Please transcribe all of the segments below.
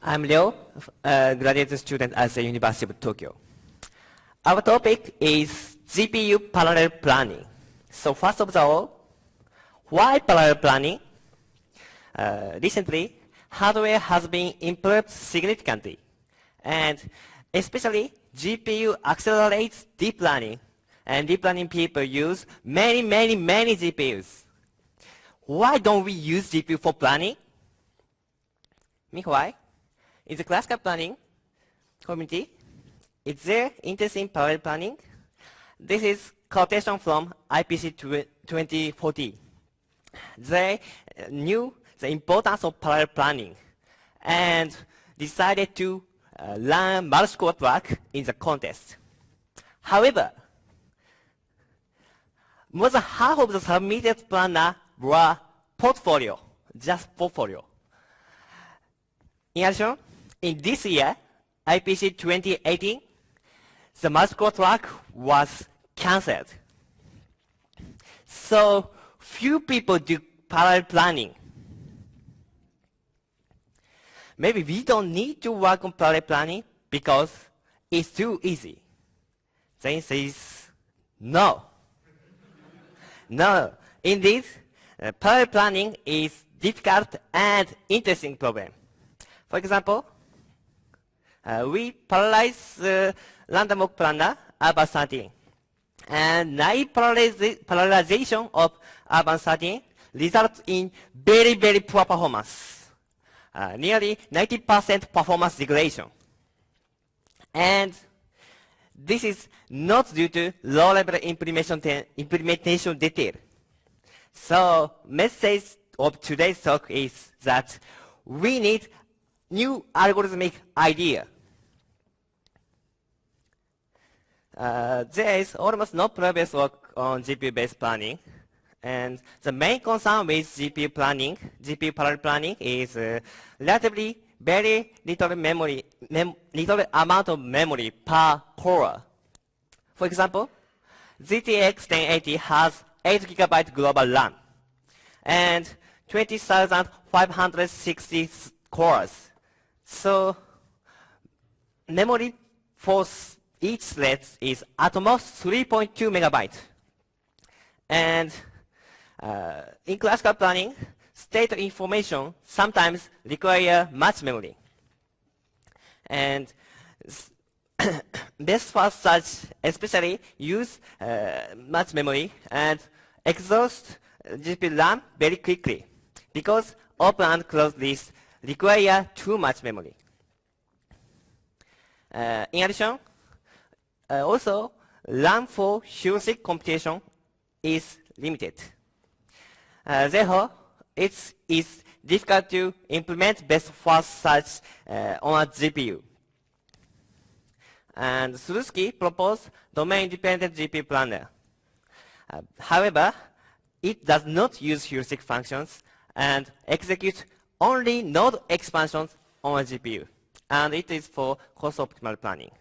I'm Ryo, graduate student at the University of Tokyo. Our topic is GPU parallel planning. So first of all, why parallel planning? Recently, hardware has been improved significantly, and especially GPU accelerates deep learning, and deep learning people use many GPUs. Why don't we use GPU for planning? Why? In the classical planning community, is there interest in parallel planning? This is quotation from IPC 2040. They knew the importance of parallel planning and decided to learn multi-core track in the contest. However, more than half of the submitted planner were portfolio, just portfolio. In addition, in this year, IPC 2018, the multi-core track was cancelled. So few people do parallel planning. Maybe we don't need to work on parallel planning because it's too easy. The answer is no. No, indeed, parallel planning is difficult and interesting problem. For example, we parallelize random walk planner urban 13, and naive parallelization of urban 13 results in very poor performance, nearly 90% performance degradation. And this is not due to low-level implementation detail. So message of today's talk is that we need new algorithmic idea. There is almost no previous work on GPU-based planning, and the main concern with GPU planning, GPU parallel planning, is relatively very little memory, little amount of memory per core. For example, GTX 1080 has 8 GB global RAM and 20,560 cores. So memory for each thread is at most 3.2 MB. And in classical planning, state information sometimes require much memory. And best first search especially use much memory and exhaust GPU RAM very quickly because open and closed lists require too much memory. In addition, also RAM for heuristic computation is limited. Therefore, it is difficult to implement best first search on a GPU. And Slutsky proposed domain-independent GPU planner. However, it does not use heuristic functions and executes only node expansions on a GPU. And it is for cost-optimal planning.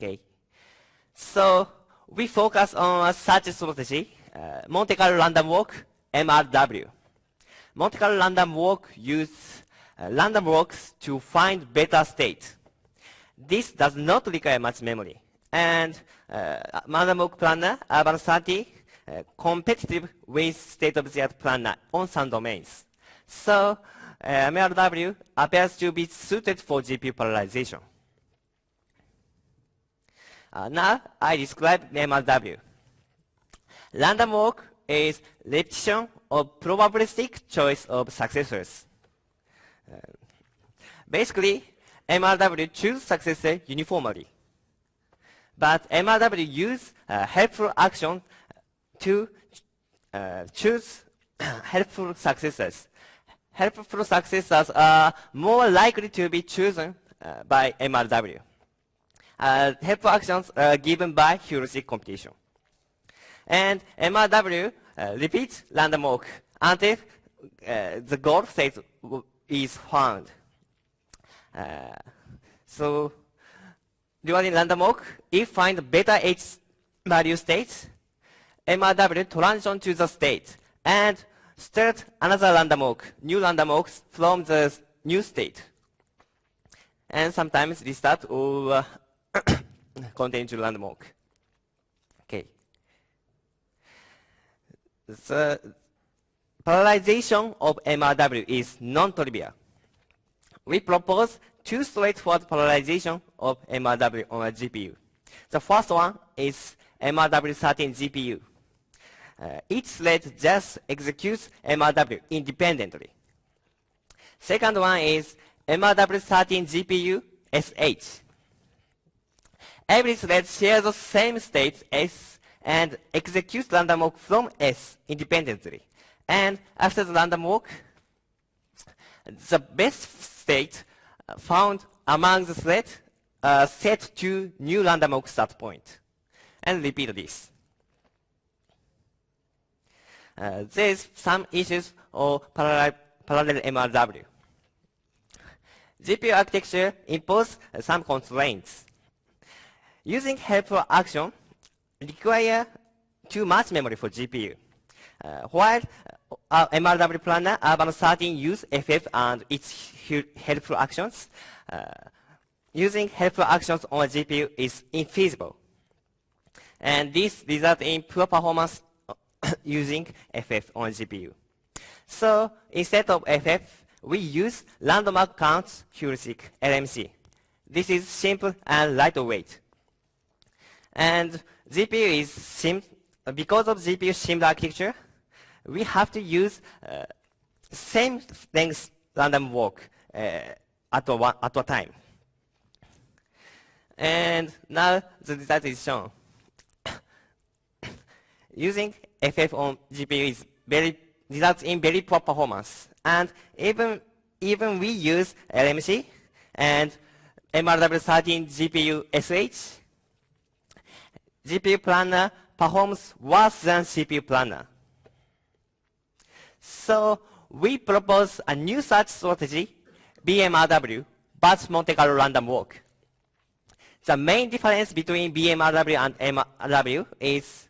Okay. So we focus on a search strategy, Monte-Carlo random walk, MRW. Monte-Carlo random walk uses random walks to find better state. This does not require much memory. And random walk planner, urban 30, competitive with state-of-the-art planner on some domains. So MRW appears to be suited for GPU parallelization. Now I describe MRW. Random walk is repetition of probabilistic choice of successors. Basically, MRW choose successor uniformly. But MRW use helpful action to choose helpful successors. Helpful successors are more likely to be chosen by MRW. Helpful actions are given by heuristic computation. And MRW repeats random walk until the goal state is found. So during random walk, if find beta H value state, MRW transition to the state and start another random walk, new random walks from the new state. and sometimes restart or continue to random walk. Okay. The polarization of MRW is non-trivial. We propose two straightforward polarization of MRW on a GPU. The first one is MRW13 GPU. Each thread just executes MRW independently. Second one is MRW13 GPU SH. Every thread shares the same state S and executes random walk from S independently. And after the random walk, the best state found among the thread set to new random walk start point. And repeat this. There's some issues of parallel MRW. GPU architecture imposes some constraints. Using helpful action requires too much memory for GPU. While MRW planner Urban 13 use FF and its helpful actions, using helpful actions on a GPU is infeasible. And this results in poor performance using FF on a GPU. So instead of FF, we use landmark count heuristic LMC. This is simple and lightweight. And GPU is because of GPU similar architecture, we have to use same length random walk at a time. And now the result is shown. Using FF on GPU results in very poor performance. And even we use LMC and MRW13 GPU SH, GPU planner performs worse than CPU planner. So we propose a new search strategy, BMRW, batch Monte Carlo random walk. The main difference between BMRW and MRW is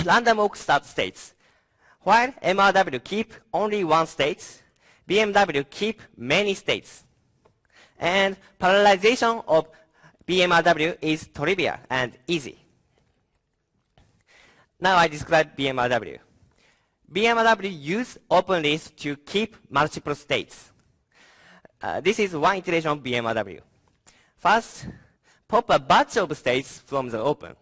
random walk start states. While MRW keep only one state, BMW keep many states. And parallelization of BMRW is trivial and easy. Now I describe BMRW. BMRW use open list to keep multiple states. This is one iteration of BMRW. First, pop a batch of states from the open.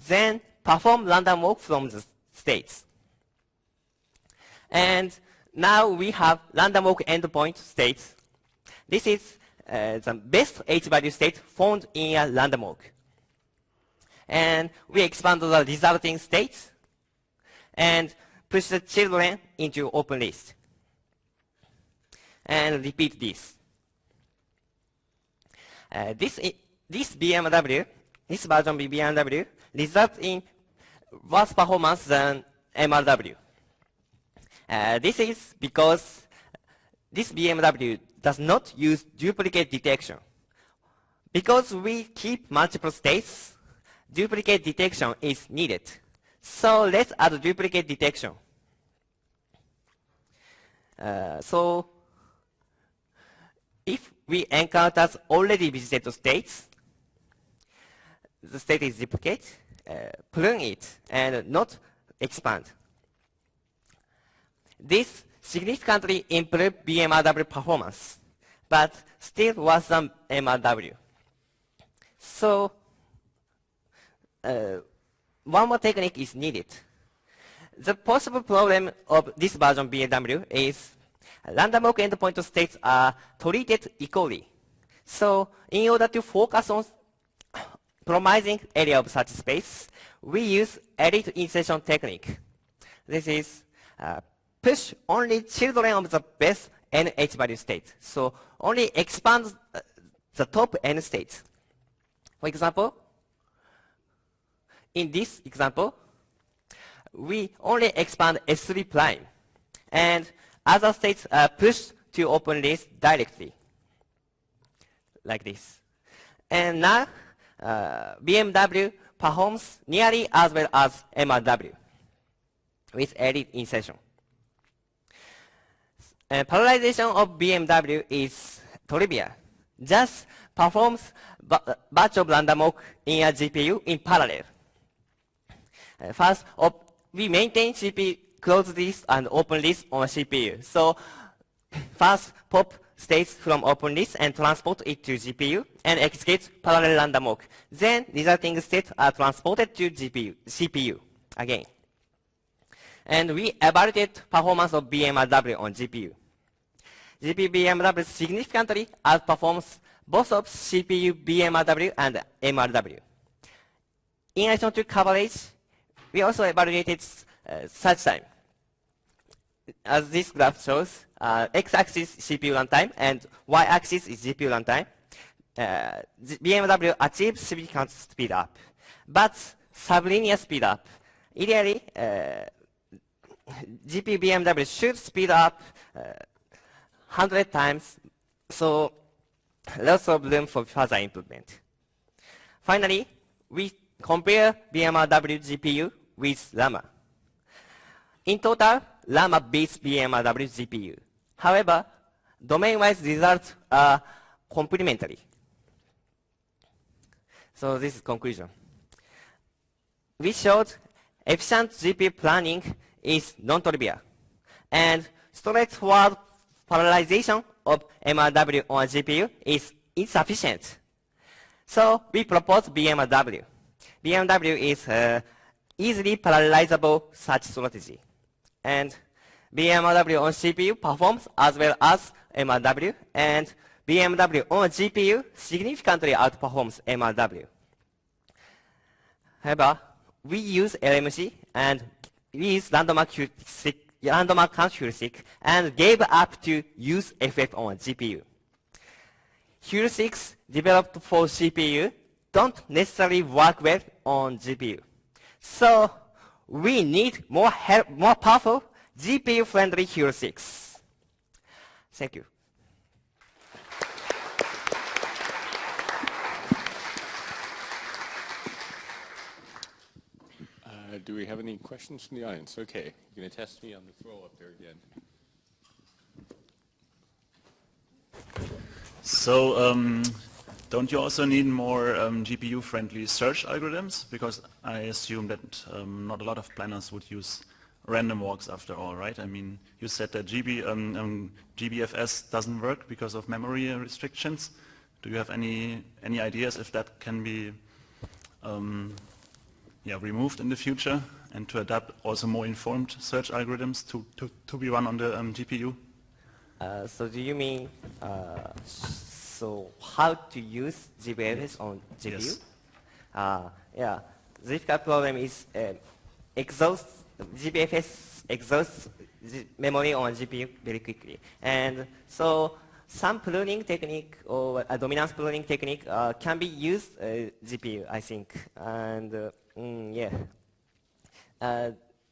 Then perform random walk from the states. And now we have random walk endpoint states. This is the best H-value state found in a random walk. And we expand the resulting states and push the children into open list. And repeat this. This BMW, this version of BMW results in worse performance than MRW. This is because this BMW does not use duplicate detection. Because we keep multiple states, duplicate detection is needed. So let's add duplicate detection. So if we encounter already visited states, the state is duplicate, prune it and not expand. This significantly improves BMRW performance, but still worse than MRW. So one more technique is needed. The possible problem of this version of BMW is random walk endpoint states are treated equally. So in order to focus on promising area of such space, we use elite insertion technique. This is push only children of the best n h-value state. So only expand the top n states. For example, in this example, we only expand S3 prime, and other states are pushed to open list directly, like this. And now, BMW performs nearly as well as MRW with elite insertion. Polarization of BMW is trivial. Just performs batch of random walk in a GPU in parallel. First, we maintain CPU closed list and open list on CPU. So first pop states from open list and transport it to GPU and execute parallel random walk. Then resulting states are transported to CPU again. And we evaluated performance of BMW on GPU. GPU BMW significantly outperforms both of CPU BMW and MRW. In addition to coverage, we also evaluated search time. As this graph shows, x-axis CPU runtime and y-axis is GPU runtime. BMW achieves significant speed up, but sublinear speed up. Ideally, GPU BMW should speed up 100 times, so lots of room for further improvement. Finally, we compare BMW GPU with Lama. In total, Lama beats BMW GPU. However, domain-wise results are complementary. So this is conclusion. We showed efficient GPU planning is non-trivial, and straightforward parallelization of MRW on GPU is insufficient. So we propose BMW. BMW is easily parallelizable such strategy. And BMW on CPU performs as well as MRW, and BMW on GPU significantly outperforms MRW. However, we use LMC and we use landmark count heuristic and gave up to use effect on GPU. Heuristics developed for CPU don't necessarily work well on GPU. So we need more powerful GPU-friendly heuristics. Thank you. Do we have any questions from the audience? Okay, you're going to test me on the throw up there again. So don't you also need more GPU-friendly search algorithms? Because I assume that not a lot of planners would use random walks after all, right? I mean, you said that GBFS doesn't work because of memory restrictions. Do you have any ideas if that can be removed in the future and to adapt also more informed search algorithms to be run on the GPU? So do you mean so how to use GBFS on GPU? Yes. Yeah, the difficult problem is GBFS exhausts memory on GPU very quickly. And so some pruning technique or a dominance pruning technique can be used GPU, I think. And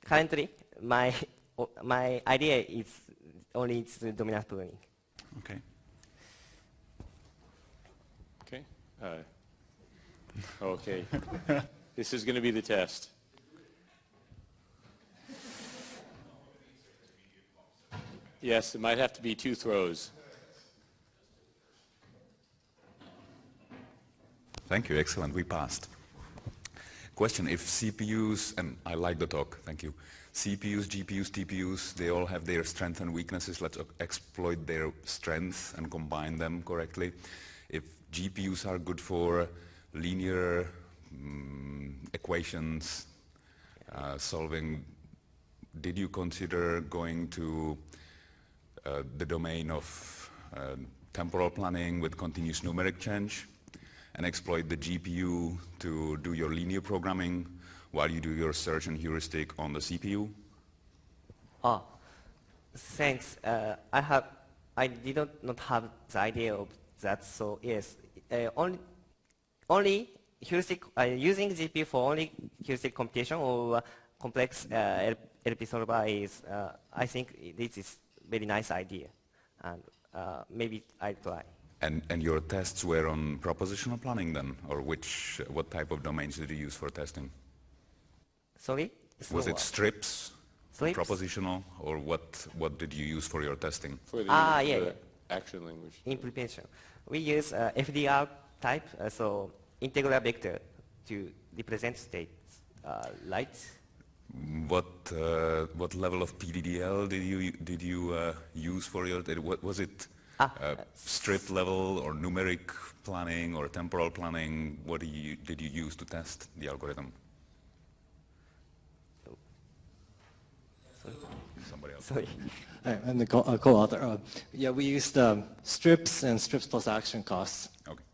currently, my idea is only dominance pruning. Okay. Okay. Okay. This is going to be the test. Yes, it might have to be 2 throws. Thank you. Excellent. We passed. Question, if CPUs, and I like the talk, thank you. CPUs, GPUs, TPUs, they all have their strengths and weaknesses. Let's exploit their strengths and combine them correctly. If GPUs are good for linear equations, solving, did you consider going to the domain of temporal planning with continuous numeric change and exploit the GPU to do your linear programming while you do your search and heuristic on the CPU? Oh, thanks. I did not have the idea of that. So yes, only heuristic using GPU for only heuristic computation or complex LP solver is. I think this is very nice idea, and maybe I try. And your tests were on propositional planning then, or what type of domains did you use for testing? Sorry? Was it strips Slips? propositional, or what did you use for your testing? For the, Ah, for yeah, the yeah. action language. Implementation. We use FDR type, so integral vector to represent states, right? What level of PDDL did you use for your? What was it? Strip level or numeric planning or temporal planning? What did you use to test the algorithm? Somebody else. Sorry. I'm the co-author. Yeah, we used strips and strips plus action costs. Okay.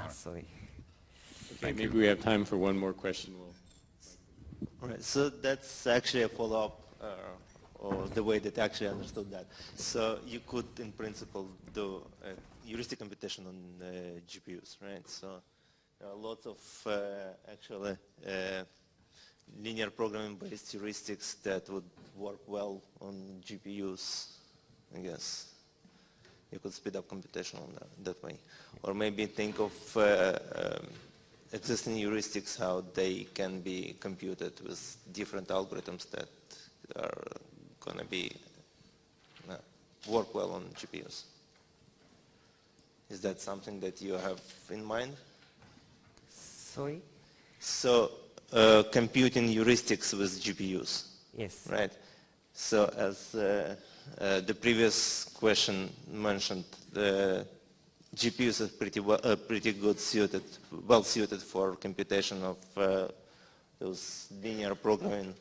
Sorry. Okay, maybe we have time for one more question. We'll Right, so that's actually a follow-up or the way that I actually understood that. So you could, in principle, do heuristic computation on GPUs, right? So there are lots of actually linear programming-based heuristics that would work well on GPUs, I guess. You could speed up computation on that way. Or maybe think of existing heuristics, how they can be computed with different algorithms that are going to be work well on GPUs. Is that something that you have in mind? Sorry? So computing heuristics with GPUs. Yes. Right. So as the previous question mentioned, the GPUs are pretty well suited for computation of those linear programming,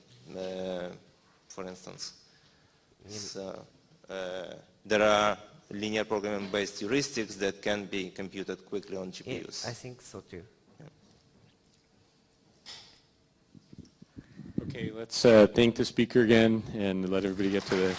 for instance. So there are linear programming based heuristics that can be computed quickly on GPUs. I think so too. Okay, let's thank the speaker again and let everybody get to the